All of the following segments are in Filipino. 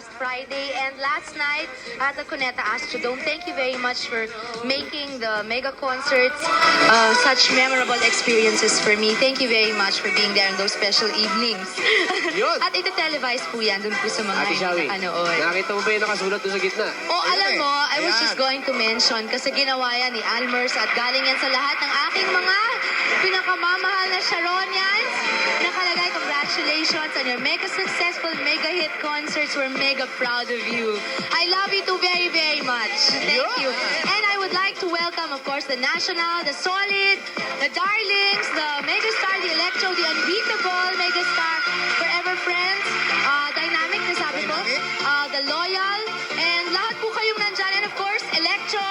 last Friday and last night at the Cuneta Astrodome. Thank you very much for making the mega concerts such memorable experiences for me. Thank you very much for being there in those special evenings. Yun. At ito-televise po yan dun po sa mga Ate hindi Shawi, nakanood. nakita mo ba yung nakasulat doon sa gitna? Oh, alam mo, I was Ayan. just going to mention kasi ginawa yan ni Almers at galing yan sa lahat ng aking mga pinakamamahal na Sharonians. Nakalagay, congratulations on your mega successful, mega hit concerts. We're mega proud of you. I love you too very, very much. Thank you. And I would like to welcome, of course, the National, the Solid, the Darlings, the Megastar, the Electro, the Unbeatable Megastar, Forever Friends, Dynamic, nasabi ko, the Loyal, and lahat po kayong nandyan. And of course, Electro,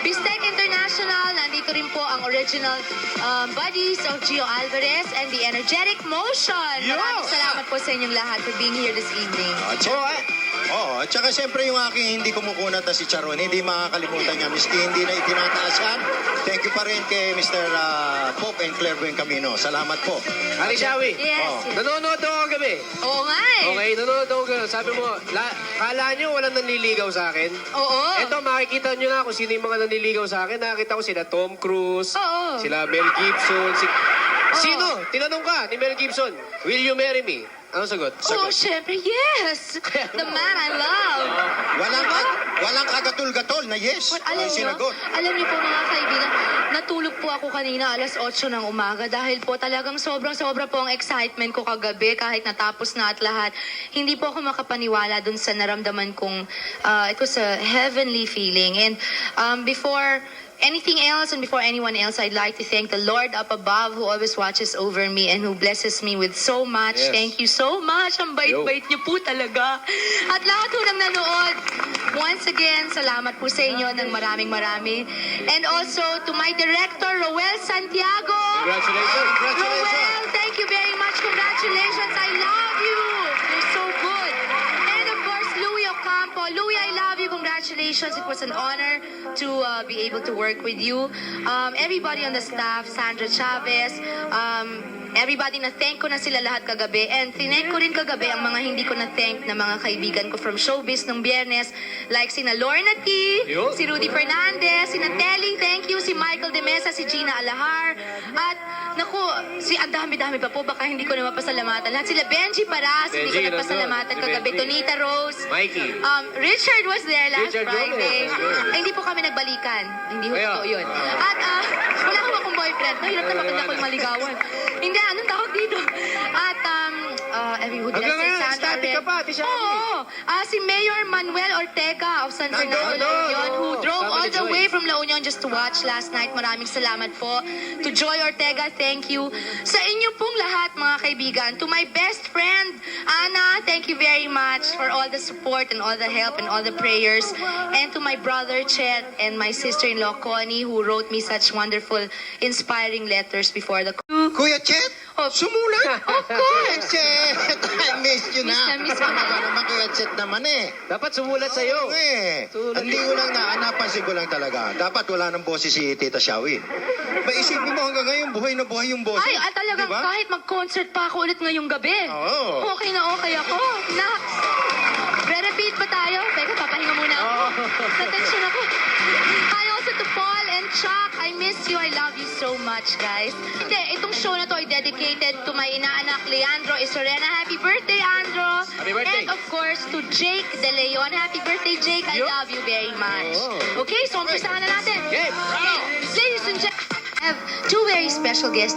Bistec International, nandito rin po ang original buddies of Gio Alvarez and the Energetic Motion. Maraming salamat po sa inyong lahat for being here this evening. At saka siyempre yung aking hindi kumukunat na si Charon, hindi makakalimutan niya, miski hindi na itinataas yan. Thank you pa rin kay Mr. Pope and Claire Buencamino. Salamat po. Ate Shawi, Yes. nanonood ako gabi. Oo nga eh. Okay, nanonood ako gabi. Sabi mo, kala nyo walang nanliligaw sa akin? Oo. Ito, makikita nyo na kung sino yung mga nanliligaw sa akin. Nakita ko sila Tom Cruise, Oo. sila Mel Gibson. Sino? Tinanong ka ni Mel Gibson, will you marry me? Ano sagot? Oh, syempre, yes. The man I love. Walang kagatul-gatol na yes. But alam Ay, niyo, sinagot. mga kaibigan, natulog po ako kanina alas 8 ng umaga dahil po talagang sobrang-sobra po ang excitement ko kagabi kahit natapos na at lahat. Hindi po ako makapaniwala dun sa naramdaman kong it was a heavenly feeling. And before anything else and before anyone else, I'd like to thank the Lord up above who always watches over me and who blesses me with so much. Yes. Thank you so much. Ang bait-bait niyo po talaga. At lahat po ng nanood, once again, salamat po sa inyo ng maraming. And also to my director, Roel Santiago. Congratulations. Roel, thank you very much. Congratulations. I love you. You're so good. And of course, Louie Ocampo. Louie, I love you. Congratulations. It was an honor to be able to work with you. Everybody on the staff, Sandra Chavez, everybody na thank ko na sila lahat kagabi. And thank ko rin kagabi ang mga hindi ko na thank na mga kaibigan ko from showbiz nung Biyernes. Like sina Lorna T, Yo. si Rudy Fernandez, si Telly, thank you, si Michael De Mesa, si Gina Alahar. At naku, ang dami-dami pa po, baka hindi ko na mapasalamatan. Lahat sila Benji Paras, hindi ko Benji, napasalamatan nandun. Si kagabi. Benji. Tonita Rose. Mikey. Richard was there last Richard Friday. Gomez, sure. Ay, hindi po kami nagbalikan. Hindi ho Kaya? totoo yun. At wala ko akong boyfriend. Mahirap na maganda ko yung maligawan. Hindi, anong tawag dito? At everyone Hanggang ngayon, Sandra static ka Red. pa, Ate Shawi. Oo. Si Mayor Manuel Ortega of San Fernando, La Union, who drove Sama all ni the Joy. way from La Union just to watch last night. Maraming salamat po. To Joy Ortega, thank you. Sa inyo pong lahat, mga kaibigan. To my best friend, Ana, thank you very much for all the support and all the help and all the prayers. And to my brother, Chet, and my sister-in-law, Connie, who wrote me such wonderful, inspiring letters before the... Kuya Chet, Oh, sumulat. Of course! Chet, I miss you na. Miss ko na. Ano naman Kuya Chet naman eh. Dapat sumulat sa'yo. Oo eh. Sulat. Hindi ko lang napansin ko lang talaga. Dapat wala ng boses si Tita Shawi. Maisipin mo hanggang ngayon, buhay na buhay yung boses. Ay, talagang Diba? kahit mag-concert pa ako ulit ngayong gabi. Oo. Okay na okay ako. Nax! Re-repeat ba tayo? Teka, papahinga muna ako. Sa tension ako. Hi also to Paul and Chuck. I miss you. I love you so much, guys. Hindi, itong show na to ay dedicated to my inaanak, Leandro Isorena. Happy birthday, Andro! Happy birthday. And of course, to Jake De Leon. Happy birthday, Jake. I love you very much. Oh. Okay, so umpisahan na natin. Okay. Okay, ladies and gentlemen, I have two very special guests